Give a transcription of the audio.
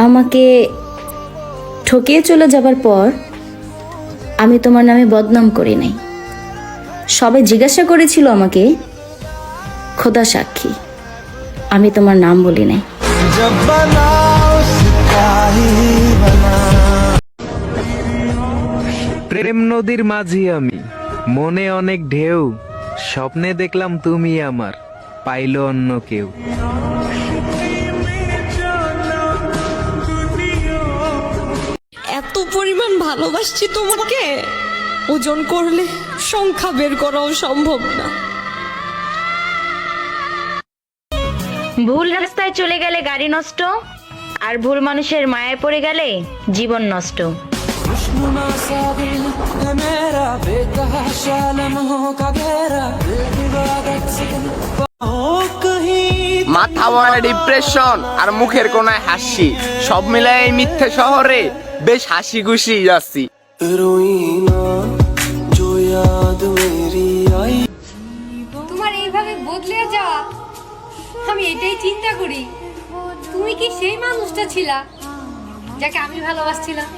আমাকে ঠকিয়ে চলে যাবার পর আমি তোমার নামে বদনাম করি নাই। সবাই জিজ্ঞাসা করেছিল আমাকে, খোদা সাক্ষী আমি তোমার নাম বলি নাই। প্রেম নদীর মাঝি আমি, মনে অনেক ঢেউ, স্বপ্নে দেখলাম তুমি আমার, পাইলো অন্য কেউ। এত পরিমাণ ভালোবাসছি তোমাকে, ওজন করলে সংখ্যা বের করাও সম্ভব না। ভুল রাস্তায় চলে গেলে গাড়ি নষ্ট, আর ভুল মানুষের মায়ায় পড়ে গেলে জীবন নষ্ট। মাথা ভরা ডিপ্রেশন আর মুখের কোনায় হাসি, সব মিলায় এই মিথ্যে শহরে বেশ হাসি খুশি যাচ্ছি। তোমার এইভাবে বদলে যাওয়া, আমি এটাই চিন্তা করি, তুমি কি সেই মানুষটা ছিলা যাকে আমি ভালোবাসছিলাম?